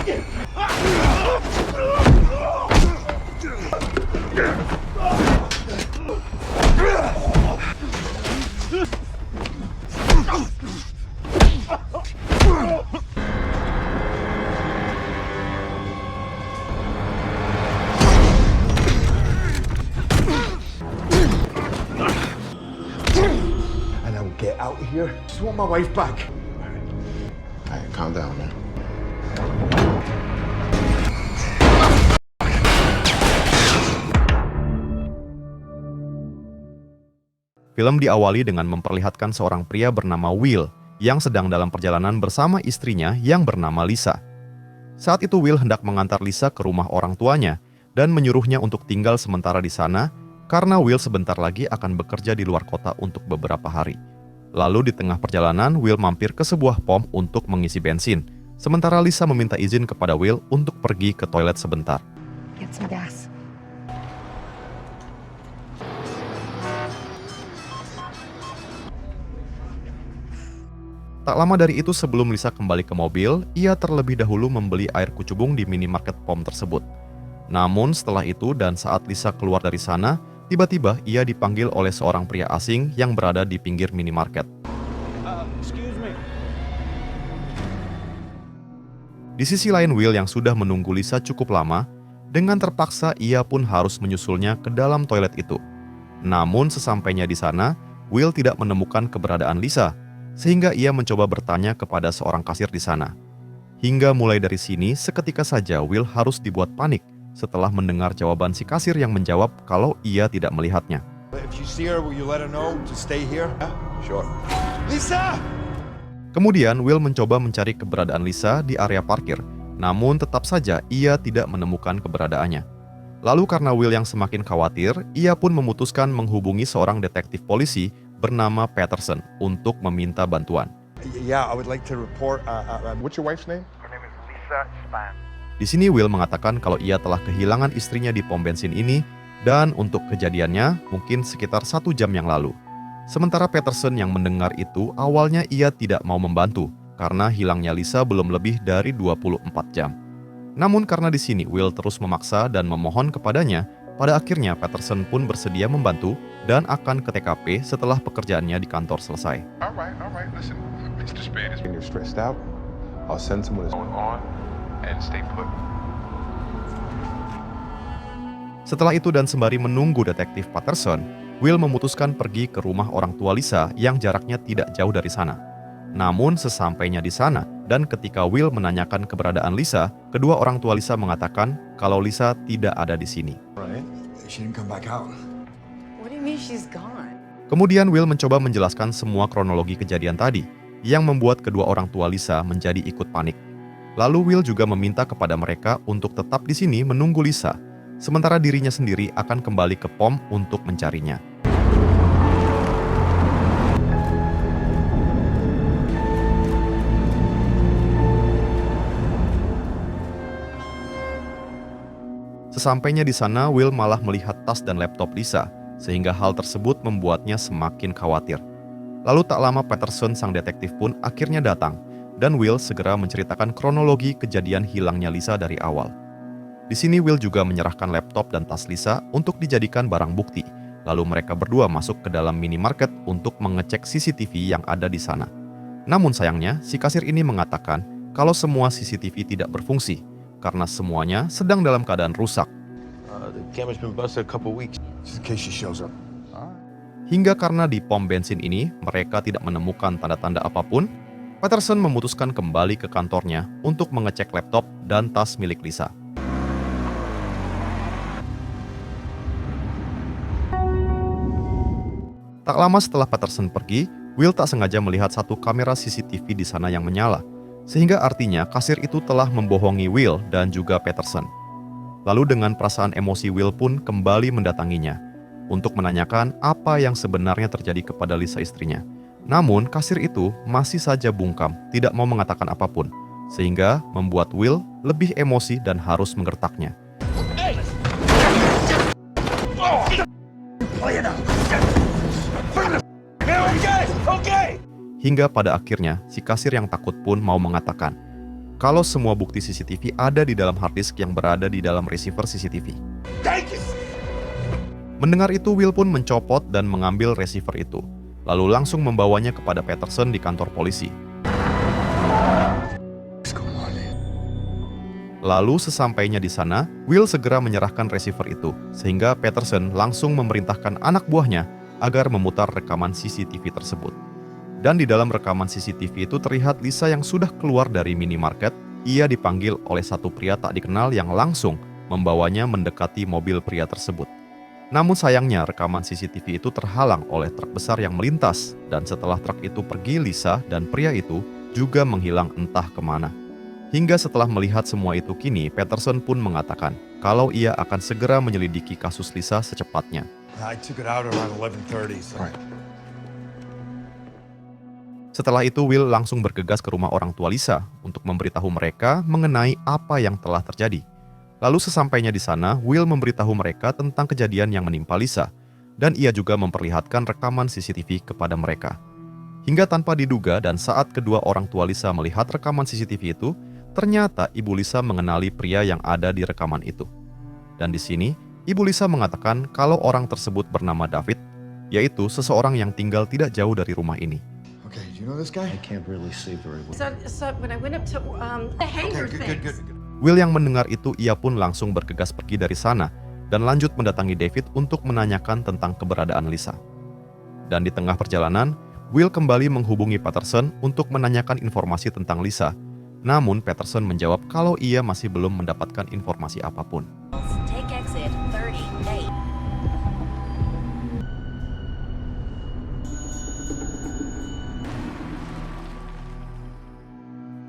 Get out of here. Just want my wife back. All right, calm down, man. Film diawali dengan memperlihatkan seorang pria bernama Will yang sedang dalam perjalanan bersama istrinya yang bernama Lisa. Saat itu Will hendak mengantar Lisa ke rumah orang tuanya dan menyuruhnya untuk tinggal sementara di sana karena Will sebentar lagi akan bekerja di luar kota untuk beberapa hari. Lalu di tengah perjalanan, Will mampir ke sebuah pom untuk mengisi bensin. Sementara Lisa meminta izin kepada Will untuk pergi ke toilet sebentar. Get some gas. Tak lama dari itu sebelum Lisa kembali ke mobil, ia terlebih dahulu membeli air kucubung di minimarket pom tersebut. Namun setelah itu dan saat Lisa keluar dari sana, tiba-tiba ia dipanggil oleh seorang pria asing yang berada di pinggir minimarket. Excuse me. Di sisi lain Will yang sudah menunggu Lisa cukup lama, dengan terpaksa ia pun harus menyusulnya ke dalam toilet itu. Namun sesampainya di sana, Will tidak menemukan keberadaan Lisa, sehingga ia mencoba bertanya kepada seorang kasir di sana. Hingga mulai dari sini, seketika saja Will harus dibuat panik setelah mendengar jawaban si kasir yang menjawab kalau ia tidak melihatnya. If you see her, will you let her know to stay here? Sure. Lisa! Kemudian Will mencoba mencari keberadaan Lisa di area parkir, namun tetap saja ia tidak menemukan keberadaannya. Lalu karena Will yang semakin khawatir, ia pun memutuskan menghubungi seorang detektif polisi bernama Patterson untuk meminta bantuan. Yeah, I would like to report. What's your wife's name? Her name is Lisa Span. Di sini Will mengatakan kalau ia telah kehilangan istrinya di pom bensin ini dan untuk kejadiannya mungkin sekitar 1 jam yang lalu. Sementara Patterson yang mendengar itu awalnya ia tidak mau membantu karena hilangnya Lisa belum lebih dari 24 jam. Namun karena di sini Will terus memaksa dan memohon kepadanya, pada akhirnya Patterson pun bersedia membantu dan akan ke TKP setelah pekerjaannya di kantor selesai. All right. Listen, Mr. Spade, when you're stressed out, I'll send someone going on and stay put. Setelah itu dan sembari menunggu detektif Patterson, Will memutuskan pergi ke rumah orang tua Lisa yang jaraknya tidak jauh dari sana. Namun sesampainya di sana dan ketika Will menanyakan keberadaan Lisa, kedua orang tua Lisa mengatakan kalau Lisa tidak ada di sini. She didn't come back out. What do you mean she's gone? Kemudian Will mencoba menjelaskan semua kronologi kejadian tadi, yang membuat kedua orang tua Lisa menjadi ikut panik. Lalu Will juga meminta kepada mereka untuk tetap di sini menunggu Lisa, sementara dirinya sendiri akan kembali ke pom untuk mencarinya. Sesampainya di sana, Will malah melihat tas dan laptop Lisa, sehingga hal tersebut membuatnya semakin khawatir. Lalu tak lama Patterson sang detektif pun akhirnya datang, dan Will segera menceritakan kronologi kejadian hilangnya Lisa dari awal. Di sini Will juga menyerahkan laptop dan tas Lisa untuk dijadikan barang bukti. Lalu mereka berdua masuk ke dalam minimarket untuk mengecek CCTV yang ada di sana. Namun sayangnya, si kasir ini mengatakan kalau semua CCTV tidak berfungsi, karena semuanya sedang dalam keadaan rusak. The camera's been busted a couple weeks. Just in case she shows up. Hingga karena di pom bensin ini mereka tidak menemukan tanda-tanda apapun, Patterson memutuskan kembali ke kantornya untuk mengecek laptop dan tas milik Lisa. Tak lama setelah Patterson pergi, Will tak sengaja melihat satu kamera CCTV di sana yang menyala, sehingga artinya kasir itu telah membohongi Will dan juga Patterson. Lalu dengan perasaan emosi Will pun kembali mendatanginya untuk menanyakan apa yang sebenarnya terjadi kepada Lisa istrinya. Namun kasir itu masih saja bungkam, tidak mau mengatakan apapun, sehingga membuat Will lebih emosi dan harus menggertaknya. Hingga pada akhirnya si kasir yang takut pun mau mengatakan, kalau semua bukti CCTV ada di dalam hard disk yang berada di dalam receiver CCTV. Mendengar itu, Will pun mencopot dan mengambil receiver itu, lalu langsung membawanya kepada Peterson di kantor polisi. Lalu sesampainya di sana, Will segera menyerahkan receiver itu, sehingga Peterson langsung memerintahkan anak buahnya agar memutar rekaman CCTV tersebut. Dan di dalam rekaman CCTV itu terlihat Lisa yang sudah keluar dari minimarket. Ia dipanggil oleh satu pria tak dikenal yang langsung membawanya mendekati mobil pria tersebut. Namun sayangnya rekaman CCTV itu terhalang oleh truk besar yang melintas, dan setelah truk itu pergi, Lisa dan pria itu juga menghilang entah kemana. Hingga setelah melihat semua itu, kini Peterson pun mengatakan kalau ia akan segera menyelidiki kasus Lisa secepatnya. I took it out around 11:30. So. Right. Setelah itu, Will langsung bergegas ke rumah orang tua Lisa untuk memberitahu mereka mengenai apa yang telah terjadi. Lalu sesampainya di sana, Will memberitahu mereka tentang kejadian yang menimpa Lisa, dan ia juga memperlihatkan rekaman CCTV kepada mereka. Hingga tanpa diduga dan saat kedua orang tua Lisa melihat rekaman CCTV itu, ternyata ibu Lisa mengenali pria yang ada di rekaman itu. Dan di sini, ibu Lisa mengatakan kalau orang tersebut bernama David, yaitu seseorang yang tinggal tidak jauh dari rumah ini. Okay, do you know this guy? I can't really see very well. So when I went up to the hanger things. Will yang mendengar itu, ia pun langsung bergegas pergi dari sana dan lanjut mendatangi David untuk menanyakan tentang keberadaan Lisa. Dan di tengah perjalanan, Will kembali menghubungi Peterson untuk menanyakan informasi tentang Lisa. Namun Peterson menjawab kalau ia masih belum mendapatkan informasi apapun. Take exit 38.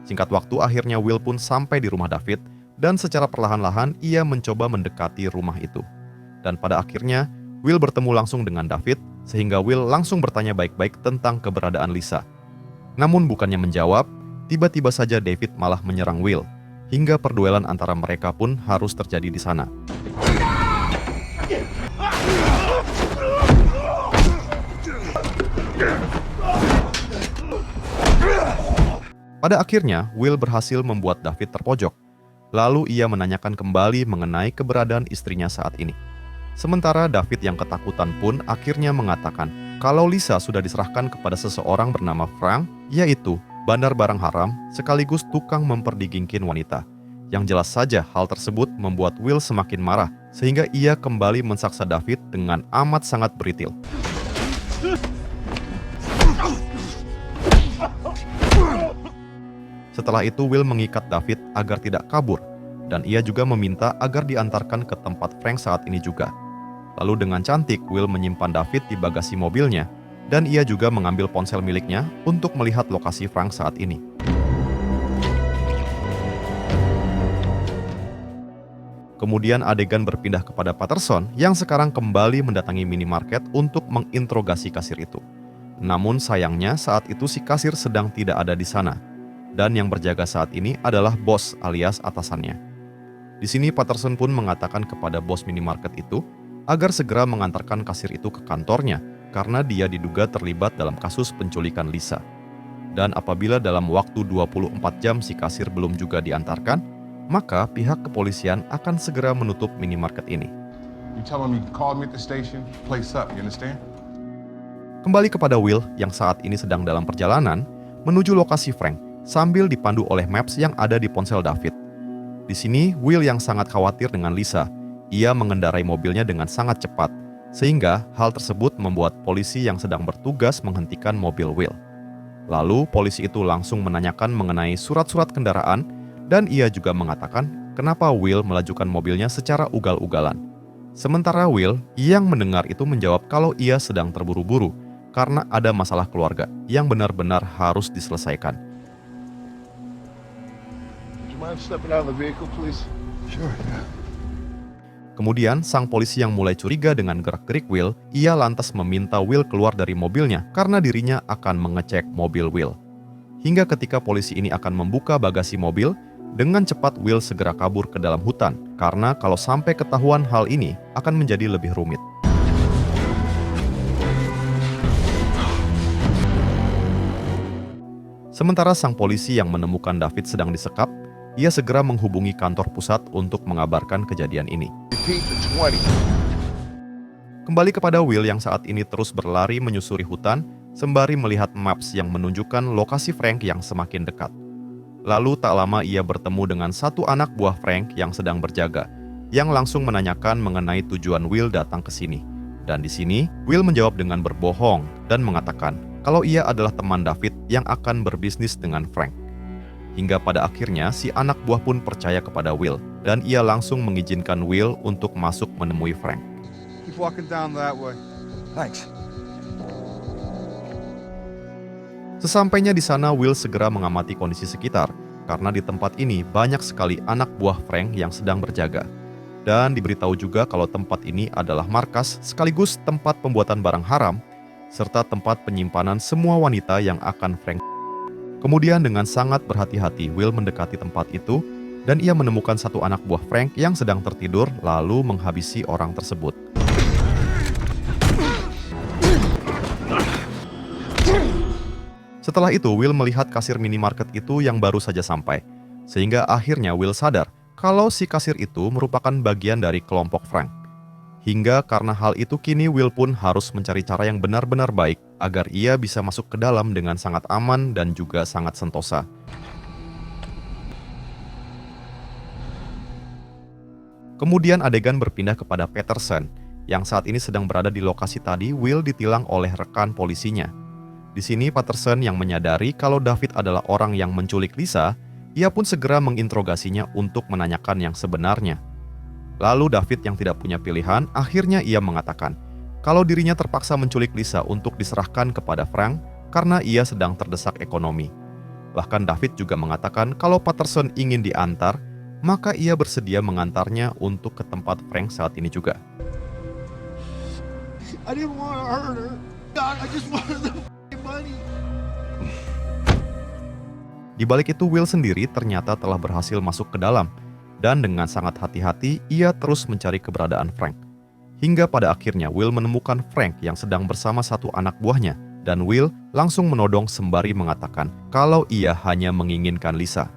Singkat waktu, akhirnya Will pun sampai di rumah David, dan secara perlahan-lahan ia mencoba mendekati rumah itu. Dan pada akhirnya, Will bertemu langsung dengan David, sehingga Will langsung bertanya baik-baik tentang keberadaan Lisa. Namun bukannya menjawab, tiba-tiba saja David malah menyerang Will, hingga perduelan antara mereka pun harus terjadi di sana. Pada akhirnya, Will berhasil membuat David terpojok. Lalu ia menanyakan kembali mengenai keberadaan istrinya saat ini. Sementara David yang ketakutan pun akhirnya mengatakan kalau Lisa sudah diserahkan kepada seseorang bernama Frank, yaitu bandar barang haram sekaligus tukang memperdigingkin wanita. Yang jelas saja hal tersebut membuat Will semakin marah, sehingga ia kembali mensaksa David dengan amat sangat beritil. Setelah itu, Will mengikat David agar tidak kabur, dan ia juga meminta agar diantarkan ke tempat Frank saat ini juga. Lalu dengan cantik, Will menyimpan David di bagasi mobilnya, dan ia juga mengambil ponsel miliknya untuk melihat lokasi Frank saat ini. Kemudian adegan berpindah kepada Peterson yang sekarang kembali mendatangi minimarket untuk menginterogasi kasir itu. Namun sayangnya saat itu si kasir sedang tidak ada di sana. Dan yang berjaga saat ini adalah bos alias atasannya. Di sini Peterson pun mengatakan kepada bos minimarket itu agar segera mengantarkan kasir itu ke kantornya karena dia diduga terlibat dalam kasus penculikan Lisa. Dan apabila dalam waktu 24 jam si kasir belum juga diantarkan, maka pihak kepolisian akan segera menutup minimarket ini. You tell him you can call me at the station, place up, you understand? Kembali kepada Will yang saat ini sedang dalam perjalanan menuju lokasi Frank sambil dipandu oleh maps yang ada di ponsel David. Di sini, Will yang sangat khawatir dengan Lisa. Ia mengendarai mobilnya dengan sangat cepat, sehingga hal tersebut membuat polisi yang sedang bertugas menghentikan mobil Will. Lalu, polisi itu langsung menanyakan mengenai surat-surat kendaraan, dan ia juga mengatakan kenapa Will melajukan mobilnya secara ugal-ugalan. Sementara Will yang mendengar itu menjawab kalau ia sedang terburu-buru karena ada masalah keluarga yang benar-benar harus diselesaikan. Mind stepping out of the vehicle, please? Sure, yeah. Kemudian, sang polisi yang mulai curiga dengan gerak-gerik Will, ia lantas meminta Will keluar dari mobilnya karena dirinya akan mengecek mobil Will. Hingga ketika polisi ini akan membuka bagasi mobil, dengan cepat Will segera kabur ke dalam hutan karena kalau sampai ketahuan hal ini akan menjadi lebih rumit. Sementara sang polisi yang menemukan David sedang disekap, ia segera menghubungi kantor pusat untuk mengabarkan kejadian ini. Repeat the 20. Kembali kepada Will yang saat ini terus berlari menyusuri hutan, sembari melihat maps yang menunjukkan lokasi Frank yang semakin dekat. Lalu tak lama ia bertemu dengan satu anak buah Frank yang sedang berjaga, yang langsung menanyakan mengenai tujuan Will datang ke sini. Dan di sini, Will menjawab dengan berbohong dan mengatakan kalau ia adalah teman David yang akan berbisnis dengan Frank. Hingga pada akhirnya si anak buah pun percaya kepada Will, dan ia langsung mengizinkan Will untuk masuk menemui Frank. Keep walking down that way. Thanks. Sesampainya di sana, Will segera mengamati kondisi sekitar, karena di tempat ini banyak sekali anak buah Frank yang sedang berjaga. Dan diberitahu juga kalau tempat ini adalah markas sekaligus tempat pembuatan barang haram, serta tempat penyimpanan semua wanita yang akan Frank. Kemudian dengan sangat berhati-hati, Will mendekati tempat itu, dan ia menemukan satu anak buah Frank yang sedang tertidur lalu menghabisi orang tersebut. Setelah itu, Will melihat kasir minimarket itu yang baru saja sampai, sehingga akhirnya Will sadar kalau si kasir itu merupakan bagian dari kelompok Frank. Hingga karena hal itu kini Will pun harus mencari cara yang benar-benar baik agar ia bisa masuk ke dalam dengan sangat aman dan juga sangat sentosa. Kemudian adegan berpindah kepada Peterson, yang saat ini sedang berada di lokasi tadi Will ditilang oleh rekan polisinya. Di sini Peterson yang menyadari kalau David adalah orang yang menculik Lisa, ia pun segera menginterogasinya untuk menanyakan yang sebenarnya. Lalu David yang tidak punya pilihan, akhirnya ia mengatakan kalau dirinya terpaksa menculik Lisa untuk diserahkan kepada Frank karena ia sedang terdesak ekonomi. Bahkan David juga mengatakan kalau Peterson ingin diantar, maka ia bersedia mengantarnya untuk ke tempat Frank saat ini juga. I didn't want to hurt her. God, I just wanted the money. Di balik itu, Will sendiri ternyata telah berhasil masuk ke dalam, dan dengan sangat hati-hati ia terus mencari keberadaan Frank. Hingga pada akhirnya Will menemukan Frank yang sedang bersama satu anak buahnya, dan Will langsung menodong sembari mengatakan kalau ia hanya menginginkan Lisa.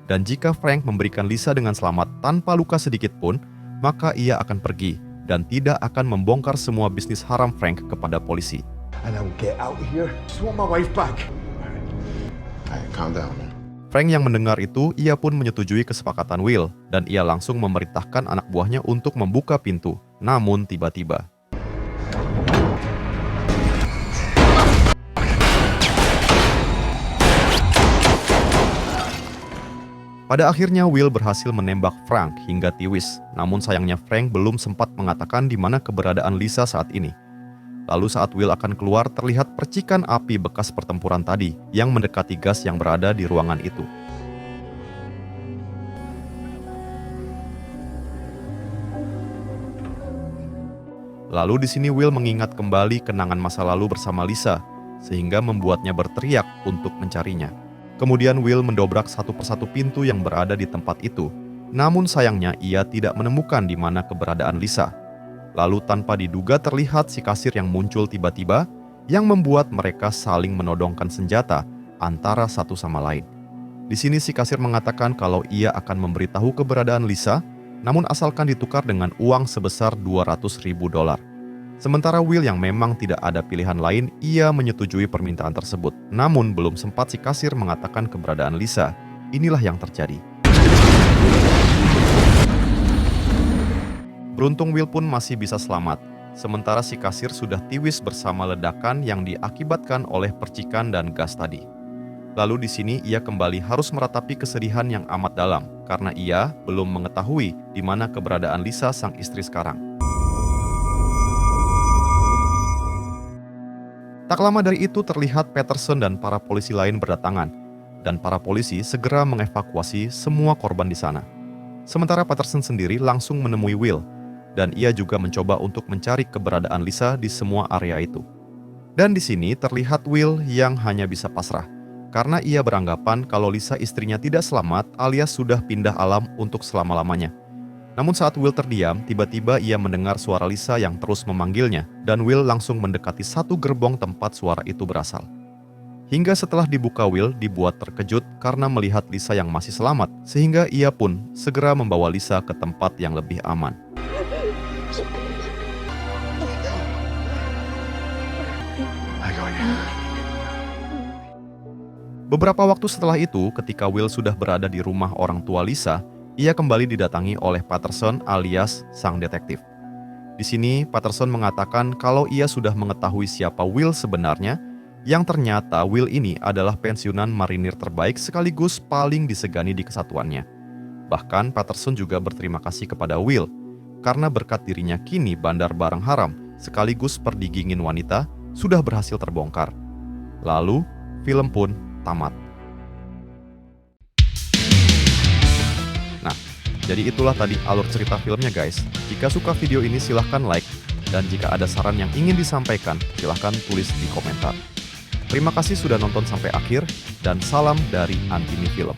Dan jika Frank memberikan Lisa dengan selamat tanpa luka sedikit pun, maka ia akan pergi dan tidak akan membongkar semua bisnis haram Frank kepada polisi. And I will get out of here. Just want my wife back. All right, calm down, man. Frank yang mendengar itu, ia pun menyetujui kesepakatan Will, dan ia langsung memerintahkan anak buahnya untuk membuka pintu. Namun tiba-tiba, pada akhirnya Will berhasil menembak Frank hingga tiwis. Namun sayangnya Frank belum sempat mengatakan di mana keberadaan Lisa saat ini. Lalu saat Will akan keluar, terlihat percikan api bekas pertempuran tadi yang mendekati gas yang berada di ruangan itu. Lalu di sini Will mengingat kembali kenangan masa lalu bersama Lisa, sehingga membuatnya berteriak untuk mencarinya. Kemudian Will mendobrak satu persatu pintu yang berada di tempat itu. Namun sayangnya ia tidak menemukan di mana keberadaan Lisa. Lalu tanpa diduga terlihat si kasir yang muncul tiba-tiba yang membuat mereka saling menodongkan senjata antara satu sama lain. Di sini si kasir mengatakan kalau ia akan memberitahu keberadaan Lisa, namun asalkan ditukar dengan uang sebesar $200.000. Sementara Will yang memang tidak ada pilihan lain, ia menyetujui permintaan tersebut. Namun belum sempat si kasir mengatakan keberadaan Lisa, inilah yang terjadi. Beruntung Will pun masih bisa selamat, sementara si kasir sudah tiwis bersama ledakan yang diakibatkan oleh percikan dan gas tadi. Lalu di sini ia kembali harus meratapi kesedihan yang amat dalam, karena ia belum mengetahui di mana keberadaan Lisa sang istri sekarang. Tak lama dari itu terlihat Peterson dan para polisi lain berdatangan, dan para polisi segera mengevakuasi semua korban di sana. Sementara Peterson sendiri langsung menemui Will, dan ia juga mencoba untuk mencari keberadaan Lisa di semua area itu. Dan di sini terlihat Will yang hanya bisa pasrah, karena ia beranggapan kalau Lisa istrinya tidak selamat alias sudah pindah alam untuk selama-lamanya. Namun saat Will terdiam, tiba-tiba ia mendengar suara Lisa yang terus memanggilnya, dan Will langsung mendekati satu gerbong tempat suara itu berasal. Hingga setelah dibuka, Will dibuat terkejut karena melihat Lisa yang masih selamat, sehingga ia pun segera membawa Lisa ke tempat yang lebih aman. I got you. Beberapa waktu setelah itu, ketika Will sudah berada di rumah orang tua Lisa, ia kembali didatangi oleh Patterson alias sang detektif. Di sini, Patterson mengatakan kalau ia sudah mengetahui siapa Will sebenarnya, yang ternyata Will ini adalah pensiunan marinir terbaik sekaligus paling disegani di kesatuannya. Bahkan Patterson juga berterima kasih kepada Will, karena berkat dirinya kini bandar barang haram sekaligus perdigingin wanita sudah berhasil terbongkar. Lalu, film pun tamat. Nah, jadi itulah tadi alur cerita filmnya guys. Jika suka video ini silahkan like, dan jika ada saran yang ingin disampaikan, silahkan tulis di komentar. Terima kasih sudah nonton sampai akhir, dan salam dari Antini Film.